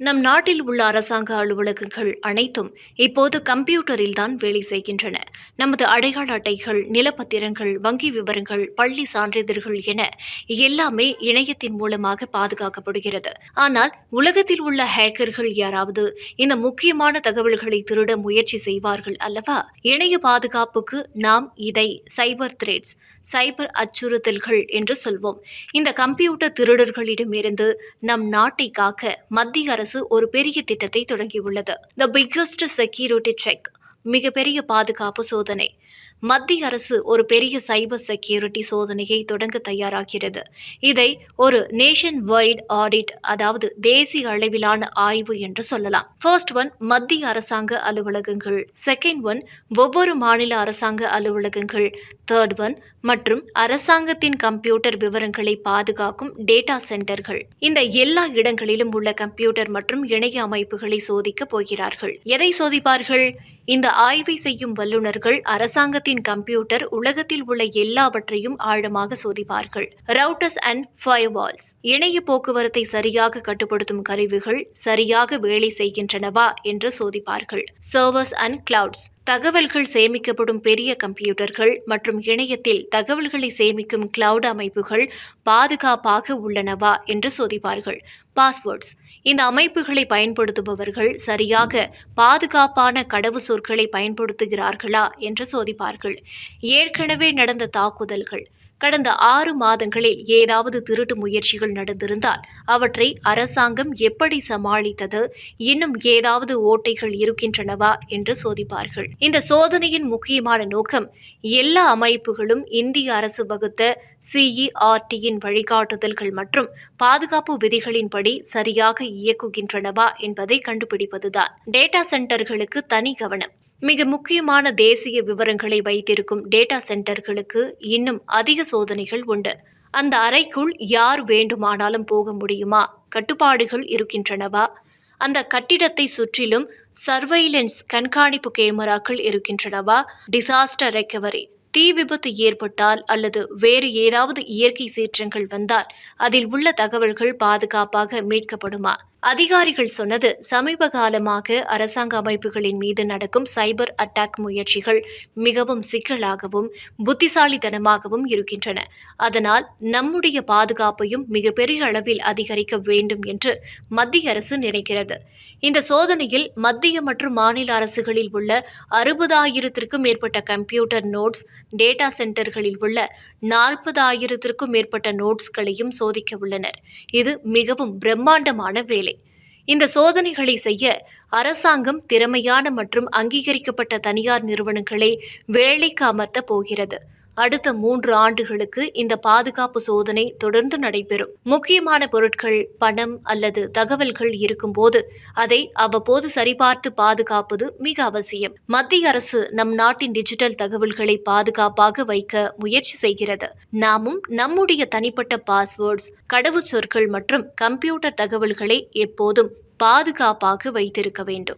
நம் நாட்டில் உள்ள அரசாங்க அலுவலகங்கள் அனைத்தும் இப்போது கம்ப்யூட்டரில் தான் வேலை செய்கின்றன. நமது அடையாள அட்டைகள், நிலப்பத்திரங்கள், வங்கி விவரங்கள், பள்ளி சான்றிதழ்கள் என எல்லாமே இணையத்தின் மூலமாக பாதுகாக்கப்படுகிறது. ஆனால் உலகத்தில் உள்ள ஹேக்கர்கள் யாராவது இந்த முக்கியமான தகவல்களை திருட முயற்சி செய்வார்கள் அல்லவா? இணைய பாதுகாப்புக்கு நாம் இதை சைபர் த்ரெட்ஸ், சைபர் அச்சுறுத்தல்கள் என்று சொல்வோம். இந்த கம்ப்யூட்டர் திருடர்களிடமிருந்து நம் நாட்டை காக்க மத்திய அரசு ஒரு பெரிய திட்டத்தை தொடங்கியுள்ளது. தி பிக்கெஸ்ட் செக்யூரிட்டி செக், மிகப்பெரிய பாதுகாப்பு சோதனை. மத்திய அரசு ஒரு பெரிய சைபர் செக்யூரிட்டி சோதனையை தொடங்க தயாராகிறது. இதை ஒரு நேஷன் வைட் ஆடிட், அதாவது தேசிய அளவிலான ஆய்வு என்று சொல்லலாம். ஃபர்ஸ்ட் ஒன் மத்திய அரசாங்க அலுவலகங்கள், செகண்ட் ஒன் ஒவ்வொரு மாநில அரசாங்க அலுவலகங்கள், தேர்ட் ஒன் மற்றும் அரசாங்கத்தின் கம்ப்யூட்டர் விவரங்களை பாதுகாக்கும் டேட்டா சென்டர்கள். இந்த எல்லா இடங்களிலும் உள்ள கம்ப்யூட்டர் மற்றும் இணைய அமைப்புகளை சோதிக்க போகிறார்கள். எதை சோதிப்பார்கள்? இந்த ஆய்வை செய்யும் வல்லுநர்கள் அரசாங்கத்தின் கம்ப்யூட்டர் உலகத்தில் உள்ள எல்லாவற்றையும் ஆழமாக சோதிப்பார்கள். ரவுட்டர்ஸ் அண்ட் ஃபயர்வால்ஸ், இணைய போக்குவரத்தை சரியாக கட்டுப்படுத்தும் கருவிகள் சரியாக வேலை செய்கின்றனவா என்று சோதிப்பார்கள். சர்வர்ஸ் அண்ட் கிளவுட்ஸ், தகவல்கள் சேமிக்கப்படும் பெரிய கம்ப்யூட்டர்கள் மற்றும் இணையத்தில் தகவல்களை சேமிக்கும் கிளவுட் அமைப்புகள் பாதுகாப்பாக உள்ளனவா என்று சோதிப்பார்கள். பாஸ்வேர்ட்ஸ், இந்த அமைப்புகளை பயன்படுத்துபவர்கள் சரியாக பாதுகாப்பான கடவு சொற்களை பயன்படுத்துகிறார்களா என்று சோதிப்பார்கள். ஏற்கனவே நடந்த தாக்குதல்கள், கடந்த 6 மாதங்களில் ஏதாவது திருட்டு முயற்சிகள் நடந்திருந்தால் அவற்றை அரசாங்கம் எப்படி சமாளித்தது, இன்னும் ஏதாவது ஓட்டைகள் இருக்கின்றனவா என்று சோதிப்பார்கள். இந்த சோதனையின் முக்கியமான நோக்கம் எல்லா அமைப்புகளும் இந்திய அரசு வகுத்த CERTயின் வழிகாட்டுதல்கள் மற்றும் பாதுகாப்பு விதிகளின்படி சரியாக இயக்குகின்றனவா என்பதை கண்டுபிடிப்பதுதான். டேட்டா சென்டர்களுக்கு தனி கவனம். மிக முக்கியமான தேசிய விவரங்களை வைத்திருக்கும் டேட்டா சென்டர்களுக்கு இன்னும் அதிக சோதனைகள் உண்டு. அந்த அறைக்குள் யார் வேண்டுமானாலும் போக முடியுமா? கட்டுப்பாடுகள் இருக்கின்றனவா? அந்த கட்டிடத்தை சுற்றிலும் சர்வைலன்ஸ், கண்காணிப்பு கேமராக்கள் இருக்கின்றனவா? டிசாஸ்டர் ரெக்கவரி, தீ விபத்து ஏற்பட்டால் அல்லது வேறு ஏதாவது இயற்கை சீற்றங்கள் வந்தால் அதில் உள்ள தகவல்கள் பாதுகாப்பாக மீட்கப்படுமா? அதிகாரிகள் சொன்னது, சமீப காலமாக அரசாங்க அமைப்புகளின் மீது நடக்கும் சைபர் அட்டாக் முயற்சிகள் மிகவும் சிக்கலாகவும் புத்திசாலித்தனமாகவும் இருக்கின்றன. அதனால் நம்முடைய பாதுகாப்பையும் மிகப்பெரிய அளவில் அதிகரிக்க வேண்டும் என்று மத்திய அரசு நினைக்கிறது. இந்த சோதனையில் மத்திய மற்றும் மாநில அரசுகளில் உள்ள 60,000க்கும் மேற்பட்ட கம்ப்யூட்டர் நோட்ஸ், டேட்டா சென்டர்களில் உள்ள 40,000க்கும் மேற்பட்ட நோட்ஸ்களையும் சோதிக்க உள்ளனர். இது மிகவும் பிரம்மாண்டமான வேலை. இந்த சோதனைகளை செய்ய அரசாங்கம் திறமையான மற்றும் அங்கீகரிக்கப்பட்ட தனியார் நிறுவனங்களை வேலைக்கு அமர்த்த போகிறது. அடுத்த 3 ஆண்டுகளுக்கு இந்த பாதுகாப்பு சோதனை தொடர்ந்து நடைபெறும். முக்கியமான பொருட்கள், பணம் அல்லது தகவல்கள் இருக்கும்போது அதை அவ்வப்போது சரிபார்த்து பாதுகாப்பது மிக அவசியம். மத்திய அரசு நம் நாட்டின் டிஜிட்டல் தகவல்களை பாதுகாப்பாக வைக்க முயற்சி செய்கிறது. நாமும் நம்முடைய தனிப்பட்ட பாஸ்வேர்ட்ஸ், கடவுச்சொற்கள் மற்றும் கம்ப்யூட்டர் தகவல்களை எப்போதும் பாதுகாப்பாக வைத்திருக்க வேண்டும்.